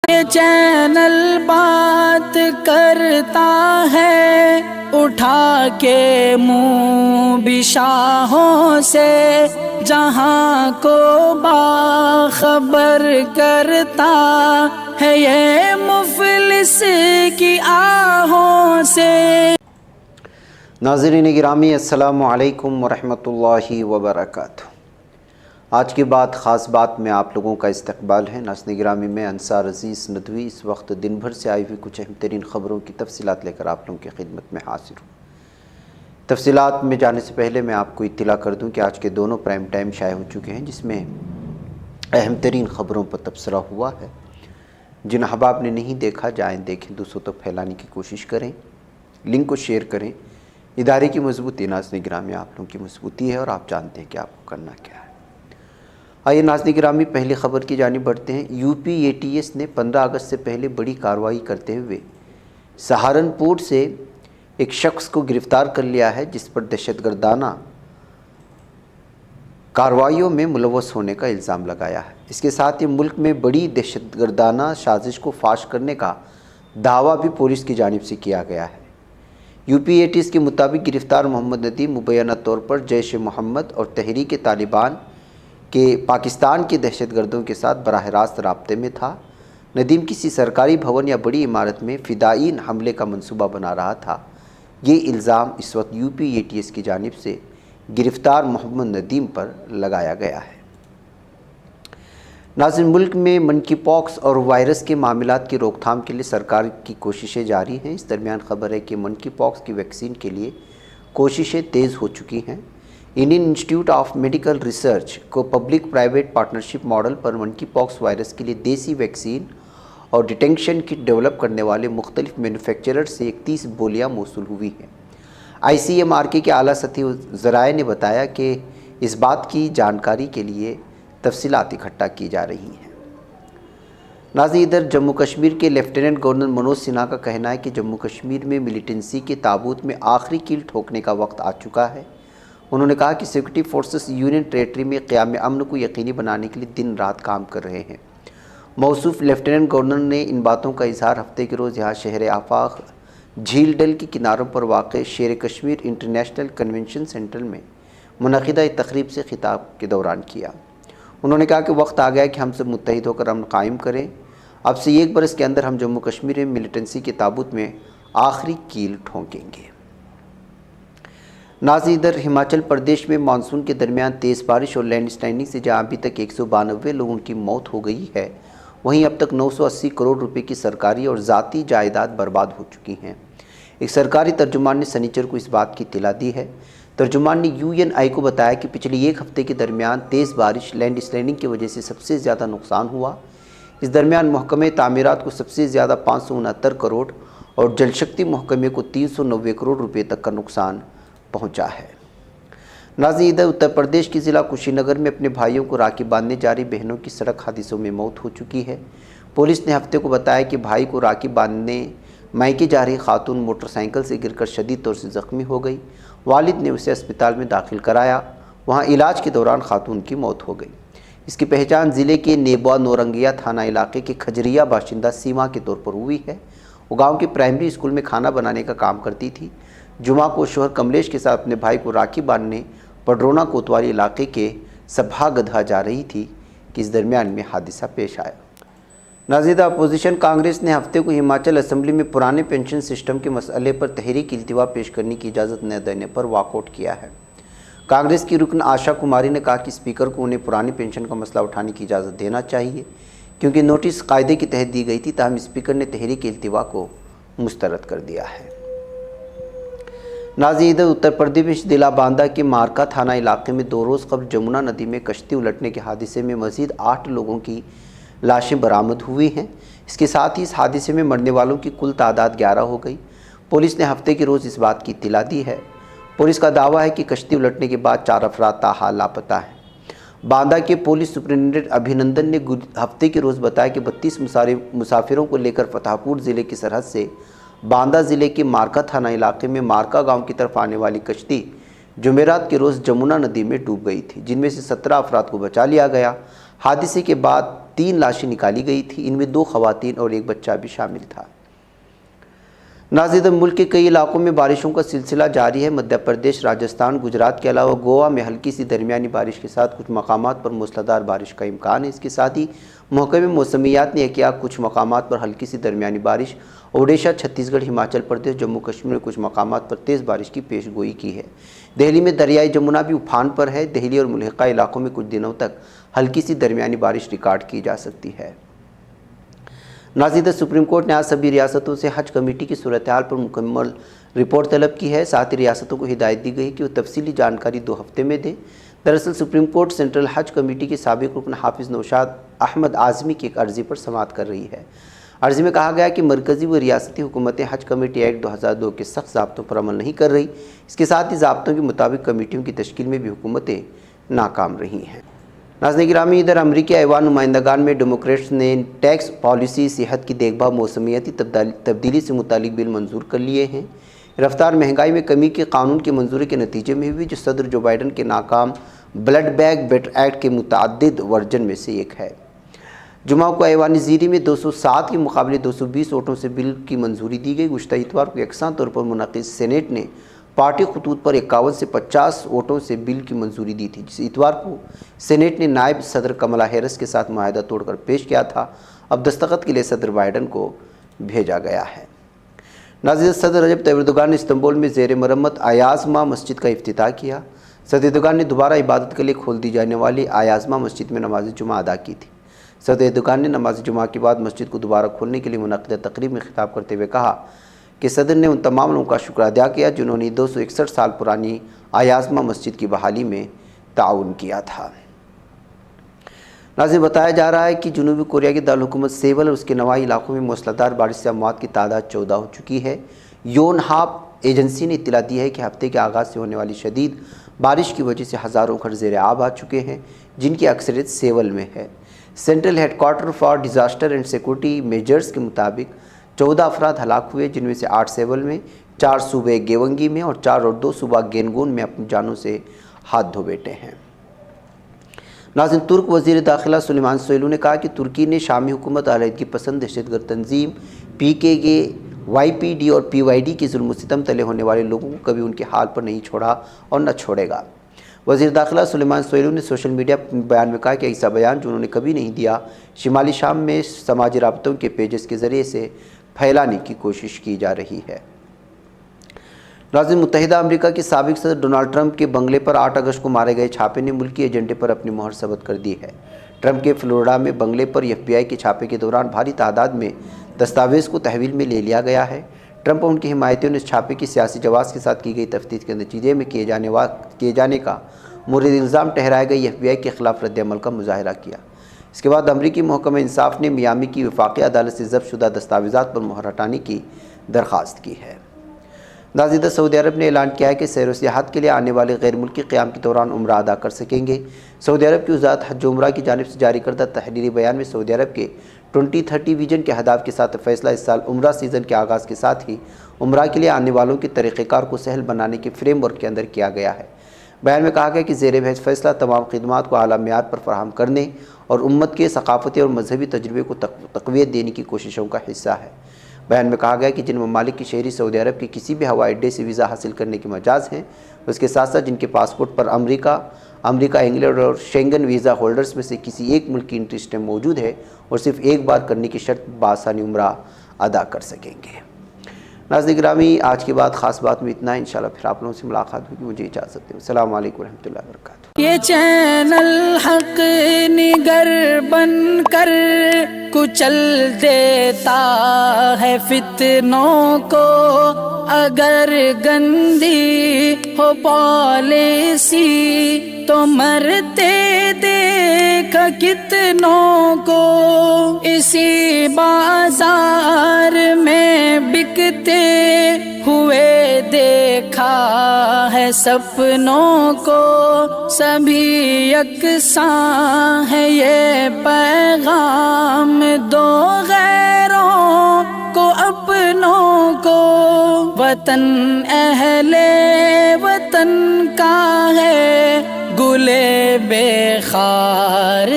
یہ چینل بات کرتا ہے اٹھا کے منہ بھی شاہوں سے، جہاں کو باخبر کرتا ہے یہ مفلس کی آہوں سے۔ ناظرین گرامی، السلام علیکم ورحمۃ اللہ وبرکاتہ۔ آج کی بات خاص بات میں آپ لوگوں کا استقبال ہے۔ ناظرین گرامی، میں انصار عزیز ندوی اس وقت دن بھر سے آئی ہوئی کچھ اہم ترین خبروں کی تفصیلات لے کر آپ لوگوں کی خدمت میں حاضر ہوں۔ تفصیلات میں جانے سے پہلے میں آپ کو اطلاع کر دوں کہ آج کے دونوں پرائم ٹائم شائع ہو چکے ہیں، جس میں اہم ترین خبروں پر تبصرہ ہوا ہے۔ جن احباب نے نہیں دیکھا جائیں دیکھیں، دوسروں تک پھیلانے کی کوشش کریں، لنک کو شیئر کریں۔ ادارے کی مضبوطی ناظرین گرامی آپ لوگوں کی مضبوطی ہے، اور آپ جانتے ہیں کہ آپ کو کرنا کیا ہے۔ آئیے ناظرین گرامی پہلی خبر کی جانب بڑھتے ہیں۔ U P A T S نے 15 اگست سے پہلے بڑی کارروائی کرتے ہوئے سہارنپور سے ایک شخص کو گرفتار کر لیا ہے، جس پر دہشت گردانہ کارروائیوں میں ملوث ہونے کا الزام لگایا ہے۔ اس کے ساتھ یہ ملک میں بڑی دہشت گردانہ سازش کو فاش کرنے کا دعویٰ بھی پولیس کی جانب سے کیا گیا ہے۔ U P A T S کے مطابق گرفتار محمد ندیم مبینہ طور پر جیش محمد اور تحریک طالبان کے پاکستان کے دہشت گردوں کے ساتھ براہ راست رابطے میں تھا۔ ندیم کسی سرکاری بھون یا بڑی عمارت میں فدائین حملے کا منصوبہ بنا رہا تھا۔ یہ الزام اس وقت U P A T S کی جانب سے گرفتار محمد ندیم پر لگایا گیا ہے۔ ناظرین، ملک میں منکی پاکس اور وائرس کے معاملات کی روک تھام کے لیے سرکار کی کوششیں جاری ہیں۔ اس درمیان خبر ہے کہ منکی پاکس کی ویکسین کے لیے کوششیں تیز ہو چکی ہیں۔ Indian institute of medical research کو پبلک پرائیویٹ پارٹنرشپ ماڈل پر منکی پاکس وائرس کے لیے دیسی ویکسین اور ڈیٹینشن کٹ ڈیولپ کرنے والے مختلف مینوفیکچرر سے 31 بولیاں موصول ہوئی ہیں۔ آئی سی ایم آر کے اعلیٰ سطحی ذرائع نے بتایا کہ اس بات کی جانکاری کے لیے تفصیلات اکٹھا کی جا رہی ہیں۔ ناظرین، ادھر جموں کشمیر کے لیفٹیننٹ گورنر منوج سنہا کا کہنا ہے کہ جموں کشمیر میں ملیٹنسی کے تابوت میں آخری کیل ٹھوکنے کا وقت آ چکا ہے۔ انہوں نے کہا کہ سیکورٹی فورسز یونین ٹیریٹری میں قیام امن کو یقینی بنانے کے لیے دن رات کام کر رہے ہیں۔ موصوف لیفٹیننٹ گورنر نے ان باتوں کا اظہار ہفتے کے روز یہاں شہر آفاق جھیل ڈل کے کناروں پر واقع شیر کشمیر انٹرنیشنل کنونشن سینٹر میں منعقدہ ایک تقریب سے خطاب کے دوران کیا۔ انہوں نے کہا کہ وقت آ گیا ہے کہ ہم سب متحد ہو کر امن قائم کریں۔ اب سے 1 برس کے اندر ہم جموں کشمیر میں ملیٹنسی کے تابوت میں آخری کیل ٹھونکیں گے۔ ناظرین، ادھر ہماچل پردیش میں مانسون کے درمیان تیز بارش اور لینڈ سلائڈنگ سے جہاں ابھی تک 192 لوگوں کی موت ہو گئی ہے، وہیں اب تک 980 کروڑ روپے کی سرکاری اور ذاتی جائیداد برباد ہو چکی ہیں۔ ایک سرکاری ترجمان نے سنیچر کو اس بات کی اطلاع دی ہے۔ ترجمان نے یو این آئی کو بتایا کہ پچھلے 1 ہفتے کے درمیان تیز بارش لینڈ سلائڈنگ کی وجہ سے سب سے زیادہ نقصان ہوا۔ اس درمیان محکمہ تعمیرات کو سب سے زیادہ 569 کروڑ اور جل شکتی محکمے کو 390 کروڑ روپے تک کا نقصان پہنچا ہے۔ ناظرین، ادھر اتر پردیش کے ضلع کشی نگر میں اپنے بھائیوں کو راکھی باندھنے جا رہی بہنوں کی سڑک حادثوں میں موت ہو چکی ہے۔ پولیس نے ہفتے کو بتایا کہ بھائی کو راکھی باندھنے میکے جا رہی خاتون موٹر سائیکل سے گر کر شدید طور سے زخمی ہو گئی۔ والد نے اسے اسپتال میں داخل کرایا، وہاں علاج کے دوران خاتون کی موت ہو گئی۔ اس کی پہچان ضلع کے نیبوا نورنگیا تھانہ علاقے کے کھجریا باشندہ سیما کے طور پر ہوئی ہے۔ وہ گاؤں کے پرائمری اسکول میں کھانا بنانے کا کام کرتی تھی۔ جمعہ کو شوہر کملیش کے ساتھ اپنے بھائی کو راکھی باندھنے پڈرونا کوتوالی علاقے کے سبھا گدھا جا رہی تھی کہ اس درمیان میں حادثہ پیش آیا۔ ناظرین، اپوزیشن کانگریس نے ہفتے کو ہماچل اسمبلی میں پرانے پینشن سسٹم کے مسئلے پر تحریک التوا پیش کرنے کی اجازت نہ دینے پر واک آؤٹ کیا ہے۔ کانگریس کی رکن آشا کماری نے کہا کہ اسپیکر کو انہیں پرانی پینشن کا مسئلہ اٹھانے کی اجازت دینا چاہیے، کیونکہ نوٹس قاعدے کے تحت دی گئی تھی، تاہم اسپیکر نے تحریک التوا کو مسترد کر دیا ہے۔ ناظرین، ادھر اتر پردیش ضلع باندہ کے مارکا تھانہ علاقے میں 2 روز قبل جمنا ندی میں کشتی الٹنے کے حادثے میں مزید 8 لوگوں کی لاشیں برآمد ہوئی ہیں۔ اس کے ساتھ ہی اس حادثے میں مرنے والوں کی کل تعداد 11 ہو گئی۔ پولیس نے ہفتے کے روز اس بات کی اطلاع دی ہے۔ پولیس کا دعویٰ ہے کہ کشتی الٹنے کے بعد 4 افراد تاحال لاپتہ ہیں۔ باندہ کے پولیس سپرنٹینڈنٹ ابھینندن نے ہفتے کے روز بتایا کہ 32 مسافروں کو لے کر فتح پور ضلع کی سرحد سے باندہ ضلع کے مارکا تھانہ علاقے میں مارکا گاؤں کی طرف آنے والی کشتی جمعرات کے روز جمنا ندی میں ڈوب گئی تھی، جن میں سے 17 افراد کو بچا لیا گیا۔ حادثے کے بعد 3 لاشیں نکالی گئی تھیں، ان میں 2 خواتین اور 1 بچہ بھی شامل تھا۔ ناظرین، ملک کے کئی علاقوں میں بارشوں کا سلسلہ جاری ہے۔ مدھیہ پردیش، راجستھان، گجرات کے علاوہ گوا میں ہلکی سی درمیانی بارش کے ساتھ کچھ مقامات پر موسلادھار بارش کا امکان ہے۔ اس کے ساتھ ہی محکمہ موسمیات نے کیا کچھ مقامات پر ہلکی سی درمیانی بارش، اوڈیشہ، چھتیس گڑھ، ہماچل پردیش، جموں کشمیر میں کچھ مقامات پر تیز بارش کی پیش گوئی کی ہے۔ دہلی میں دریائے جمنا بھی افان پر ہے۔ دہلی اور ملحقہ علاقوں میں کچھ دنوں تک ہلکی سی درمیانی بارش ریکارڈ کی جا سکتی ہے۔ ناظرین، سپریم کورٹ نے آج سبھی ریاستوں سے حج کمیٹی کی صورتحال پر مکمل رپورٹ طلب کی ہے۔ ساتھ ہی ریاستوں کو ہدایت دی گئی کہ وہ تفصیلی جانکاری 2 ہفتے میں دیں۔ دراصل سپریم کورٹ سینٹرل حج کمیٹی کے سابق رکن حافظ نوشاد احمد اعظمی کی ایک عرضی پر سماعت کر رہی ہے۔ عرضی میں کہا گیا کہ مرکزی و ریاستی حکومتیں حج کمیٹی ایکٹ 2002 کے سخت ضابطوں پر عمل نہیں کر رہی۔ اس کے ساتھ ہی ضابطوں کے مطابق کمیٹیوں کی تشکیل میں بھی حکومتیں ناکام رہی ہیں۔ ناظرین گرامی، ادھر امریکی ایوان نمائندگان میں ڈیموکریٹس نے ٹیکس پالیسی، صحت کی دیکھ بھال، موسمیاتی تبدیلی سے متعلق بل منظور کر لیے ہیں۔ رفتار مہنگائی میں کمی کے قانون کی منظوری کے نتیجے میں ہوئی، جو صدر جو بائیڈن کے ناکام بلڈ بیگ بیٹر ایکٹ کے متعدد ورژن میں سے ایک ہے۔ جمعہ کو ایوان زیریں میں 207 کے مقابلے 220 ووٹوں سے بل کی منظوری دی گئی۔ گزشتہ اتوار کو یکساں طور پر منعقد سینیٹ نے پارٹی خطوط پر 51 سے 50 ووٹوں سے بل کی منظوری دی تھی، جس اتوار کو سینیٹ نے نائب صدر کملا ہیرس کے ساتھ معاہدہ توڑ کر پیش کیا تھا، اب دستخط کے لیے صدر بائیڈن کو بھیجا گیا ہے۔ ناظرین، صدر رجب طیب اردوغان نے استنبول میں زیر مرمت آیازما مسجد کا افتتاح کیا۔ صدر اردوغان نے دوبارہ عبادت کے لیے کھول دی جانے والی آیازما مسجد میں نماز جمعہ ادا کی تھی۔ صدر اردوغان نے نماز جمعہ کے بعد مسجد کو دوبارہ کھولنے کے لیے منعقدہ تقریب میں خطاب کرتے ہوئے کہا کہ صدر نے ان تمام لوگوں کا شکر ادا کیا جنہوں نے 261 سال پرانی آیازما مسجد کی بحالی میں تعاون کیا تھا۔ ناظرین، بتایا جا رہا ہے کہ جنوبی کوریا کے دارالحکومت سیول اور اس کے نواحی علاقوں میں موسلادھار بارش سے اموات کی تعداد 14 ہو چکی ہے۔ یون ہاپ ایجنسی نے اطلاع دی ہے کہ ہفتے کے آغاز سے ہونے والی شدید بارش کی وجہ سے ہزاروں گھر زیر آب آ چکے ہیں، جن کی اکثریت سیول میں ہے۔ Central headquarter for disaster and security measures کے مطابق 14 افراد ہلاک ہوئے، جن میں سے 8 سیول میں، 4 صوبے گیونگی میں اور 4 اور 2 صوبہ گینگون میں اپنی جانوں سے ہاتھ دھو بیٹھے ہیں۔ ناظرین، ترک وزیر داخلہ سلیمان سویلو نے کہا کہ ترکی نے شامی حکومت علیحدگی پسند دہشت گرد تنظیم PKK، YPD اور PYD کے ظلم و ستم تلے ہونے والے لوگوں کو کبھی ان کے حال پر نہیں چھوڑا اور نہ چھوڑے گا۔ وزیر داخلہ سلیمان سویلو نے سوشل میڈیا بیان میں کہا کہ ایسا بیان جو انہوں نے کبھی نہیں دیا، شمالی شام میں سماجی رابطوں کے پیجز کے ذریعے سے پھیلانے کی کوشش کی جا رہی ہے۔ ناظرین، متحدہ امریکہ کے سابق صدر ڈونلڈ ٹرمپ کے بنگلے پر 8 اگست کو مارے گئے چھاپے نے ملکی ایجنڈے پر اپنی مہر ثبت کر دی ہے۔ ٹرمپ کے فلوریڈا میں بنگلے پر FBI کے چھاپے کے دوران بھاری تعداد میں دستاویز کو تحویل میں لے لیا گیا ہے۔ ٹرمپ اور ان کی حمایتیوں نے اس چھاپے کی سیاسی جواز کے ساتھ کی گئی تفتیش کے نتیجے میں کیے جانے کا مورد الزام ٹھہرائے گئے FBI کے خلاف رد عمل کا مظاہرہ کیا۔ اس کے بعد امریکی محکمہ انصاف نے میامی کی وفاقی عدالت سے ضبط شدہ دستاویزات پر مہر ہٹانے کی درخواست کی ہے۔ ناظرین، سعودی عرب نے اعلان کیا ہے کہ سیر و سیاحت کے لیے آنے والے غیر ملکی قیام کے دوران عمرہ ادا کر سکیں گے۔ سعودی عرب کی وزارت حج و عمرہ کی جانب سے جاری کردہ تحریری بیان میں سعودی عرب کے 2030 ویژن کے اہداف کے ساتھ فیصلہ اس سال عمرہ سیزن کے آغاز کے ساتھ ہی عمرہ کے لیے آنے والوں کے طریقہ کار کو سہل بنانے کے فریم ورک کے اندر کیا گیا ہے۔ بیان میں کہا گیا کہ زیر بحث فیصلہ تمام خدمات کو اعلیٰ معیار پر فراہم کرنے اور امت کے ثقافتی اور مذہبی تجربے کو تقویت دینے کی کوششوں کا حصہ ہے۔ بیان میں کہا گیا کہ جن ممالک کے شہری سعودی عرب کے کسی بھی ہوائی اڈے سے ویزا حاصل کرنے کے مجاز ہیں، اس کے ساتھ ساتھ جن کے پاسپورٹ پر امریکہ، انگلینڈ اور شینگن ویزا ہولڈرز میں سے کسی ایک ملک کی انٹری اسٹیمپ موجود ہے اور صرف ایک بار کرنے کی شرط بآسانی عمرہ ادا کر سکیں گے۔ ناظرین گرامی، آج کی بات خاص بات میں اتنا ہے۔ انشاءاللہ پھر آپ لوگوں سے ملاقات ہوگی۔ مجھے اجازت دیں۔ السلام علیکم ورحمۃ اللہ وبرکاتہ۔ یہ چینل حق نگر بن کر کچل دیتا ہے فتنوں کو، اگر گندی ہو پالیسی تو مرتے دیکھ کتنوں کو، اسی بازار میں بکتے ہوئے دیکھا ہے سپنوں کو، سبھی یکساں ہے یہ پیغام دو غیروں کو اپنوں کو، وطن اہل وطن کا ہے گلے بے خار